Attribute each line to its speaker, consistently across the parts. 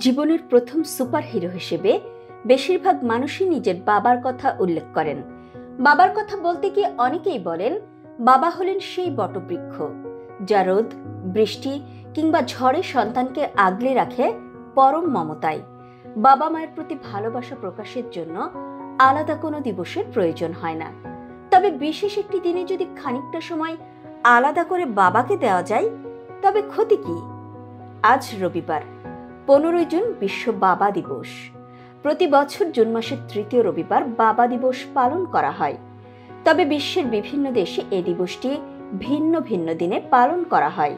Speaker 1: জীবনের প্রথম সুপারহিরো হিসেবে বেশিরভাগ মানুষই নিজের বাবার কথা উল্লেখ করেন। বাবার কথা বলতে গিয়ে অনেকেই বলেন বাবা হলেন সেই বটবৃক্ষ যা রোদ, বৃষ্টি কিংবা ঝড়ে সন্তানকে আগলে রাখে পরম মমতায়। বাবা মায়ের প্রতি ভালোবাসা প্রকাশের জন্য আলাদা কোনো দিবসের প্রয়োজন হয় না। তবে বিশেষ একটি দিনে যদি খানিকটা সময় আলাদা করে বাবাকে দেওয়া যায় তবে ক্ষতি কি? আজ রবিবার 15 জুন বিশ্ব বাবা দিবস। প্রতি বছর জুন মাসের তৃতীয় রবিবার বাবা দিবস পালন করা হয়। তবে বিশ্বের বিভিন্ন দেশে এই দিবসটি ভিন্ন ভিন্ন দিনে পালন করা হয়।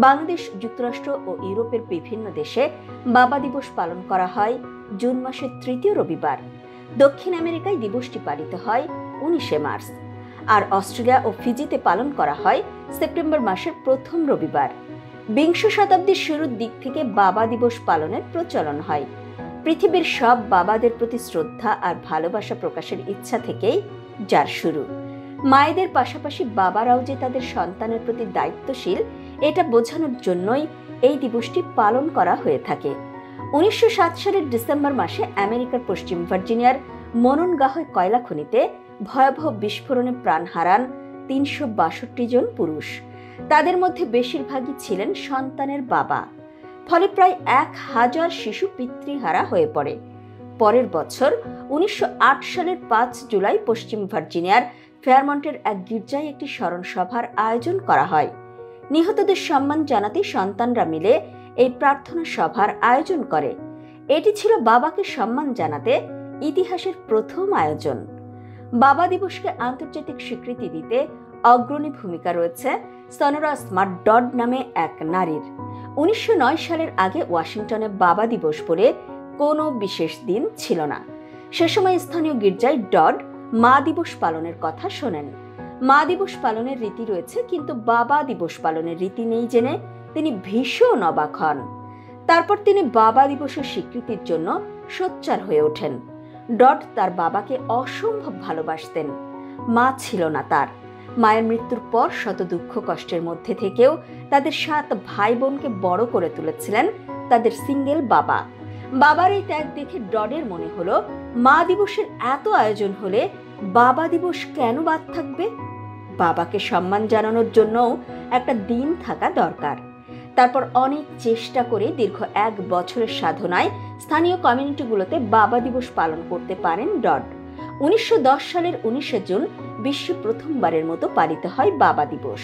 Speaker 1: বাংলাদেশ, যুক্তরাষ্ট্র ও ইউরোপের বিভিন্ন দেশে বাবা দিবস পালন করা হয় জুন মাসের তৃতীয় রবিবার। দক্ষিণ আমেরিকায় দিবসটি পালিত হয় 19 মার্চ, আর অস্ট্রেলিয়া ও ফিজিতে পালন করা হয় সেপ্টেম্বর মাসের প্রথম রবিবার। বিংশ শতাব্দীর শুরুর দিক থেকে বাবা দিবস পালনের প্রচলন হয়। পৃথিবীর সব বাবাদের প্রতি শ্রদ্ধা আর ভালোবাসা প্রকাশের ইচ্ছা থেকেই যার শুরু। মায়েদের পাশাপাশি বাবারাও যে তাদের সন্তানের প্রতি দায়িত্বশীল, এটা বোঝানোর জন্যই এই দিবসটি পালন করা হয়ে থাকে। 1907 সালের ডিসেম্বর মাসে আমেরিকার পশ্চিম ভার্জিনিয়ার মনোনগাহয় কয়লা খনিতে ভয়াবহ বিস্ফোরণে প্রাণ হারান 362 জন পুরুষ। তাদের মধ্যে বেশিরভাগই ছিলেন সন্তানের বাবা। ফলে প্রায় 1000 শিশু পিতৃহারা হয়ে পড়ে। পরের বছর 1908 সালের 5 জুলাই পশ্চিম ভার্জিনিয়ার ফেয়ারমন্টের এক গির্জায় একটি স্মরণ সভার আয়োজন করা হয়। নিহতদের সম্মান জানাতে সন্তানরা মিলে এই প্রার্থনা সভার আয়োজন করে। এটি ছিল বাবাকে সম্মান জানাতে ইতিহাসের প্রথম আয়োজন। বাবা দিবসকে আন্তর্জাতিক স্বীকৃতি দিতে অগ্রণী ভূমিকা রয়েছে সনোরা স্মার্ট ডড নামে এক নারীর। 1909 সালের আগে ওয়াশিংটনে বাবা দিবস বলে কোনো বিশেষ দিন ছিল না। সে সময় স্থানীয় গির্জায় ডড মা দিবস পালনের কথা শোনেন। মা দিবস পালনের রীতি রয়েছে, কিন্তু বাবা দিবস পালনের রীতি নেই জেনে তিনি ভীষণ অবাক হন। তারপর তিনি বাবা দিবসের স্বীকৃতির জন্য সোচ্চার হয়ে ওঠেন। ডড তার বাবাকে অসম্ভব ভালোবাসতেন। মা ছিল না তার। মায়ের মৃত্যুর পর শত দুঃখ কষ্টের মধ্যে থেকেও তাদের 7 ভাই বোনকে বড় করে তুলেছিলেন তাদের সিঙ্গেল বাবা। বাবার এই ত্যাগ দেখে ডডের মনে হলো, মা দিবসের এত আয়োজন হলে বাবা দিবস কেন বাদ থাকবে? বাবাকে সম্মান জানানোর জন্যও একটা দিন থাকা দরকার। তারপর অনেক চেষ্টা করে দীর্ঘ 1 বছরের সাধনায় স্থানীয় কমিউনিটিগুলোতে বাবা দিবস পালন করতে পারেন ডড। 1910 সালের 19 জুন বিশ্বে প্রথমবারের মতো পালিত হয় বাবা দিবস।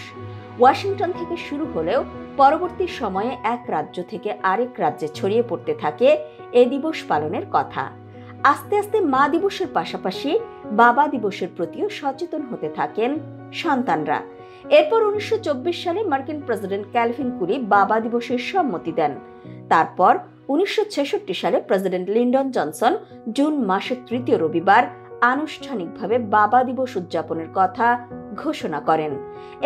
Speaker 1: ওয়াশিংটন থেকে শুরু হলেও পরবর্তী সময়ে এক রাজ্য থেকে আরেক রাজ্যে ছড়িয়ে পড়তে থাকে এ দিবস পালনের কথা। আস্তে আস্তে মা দিবসের পাশাপাশি বাবা দিবসের প্রতিও সচেতন হতে থাকেন সন্তানরা। এরপর 1924 সালে মার্কিন প্রেসিডেন্ট ক্যালভিন কুলি বাবা দিবসের সম্মতি দেন। তারপর 1966 সালে প্রেসিডেন্ট লিন্ডন জনসন জুন মাসের তৃতীয় রবিবার আনুষ্ঠানিকভাবে বাবা দিবস উদযাপনের কথা ঘোষণা করেন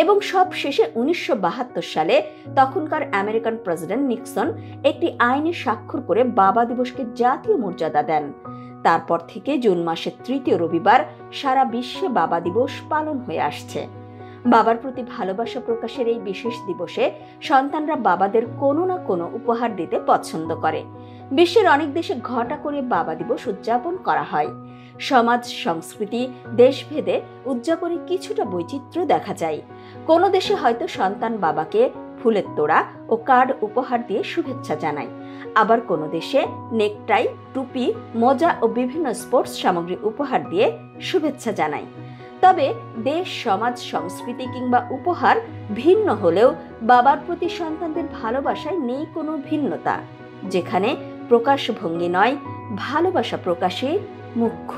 Speaker 1: এবং সব শেষে 1972 সালে তখনকার আমেরিকান প্রেসিডেন্ট নিক্সন একটি আইনে স্বাক্ষর করে বাবা দিবসকে জাতীয় মর্যাদা দেন। তারপর থেকে জুন মাসের তৃতীয় রবিবার সারা বিশ্বে বাবা দিবস পালন হয়ে আসছে। বাবার প্রতি ভালোবাসা প্রকাশের এই বিশেষ দিবসে সন্তানরা বাবাদের কোনো না কোনো উপহার দিতে পছন্দ করে। বিশ্বের অনেক দেশে ঘটা করে বাবা দিবস উদযাপন করা হয়। সমাজ, সংস্কৃতি, দেশভেদে উদযাপনে কিছুটা বৈচিত্র্য দেখা যায়। কোনো দেশে হয়তো সন্তান বাবাকে ফুলের তোড়া ও কার্ড উপহার দিয়ে শুভেচ্ছা জানায়। আবার কোনো দেশে নেকটাই, টুপি, মোজা ও বিভিন্ন স্পোর্টস সামগ্রী উপহার দিয়ে শুভেচ্ছা জানায়। তবে দেশ, সমাজ, সংস্কৃতি কিংবা উপহার ভিন্ন হলেও বাবার প্রতি সন্তানদের ভালোবাসায় নেই কোনো ভিন্নতা, যেখানে প্রকাশভঙ্গি নয়, ভালোবাসা প্রকাশে মুখ্য।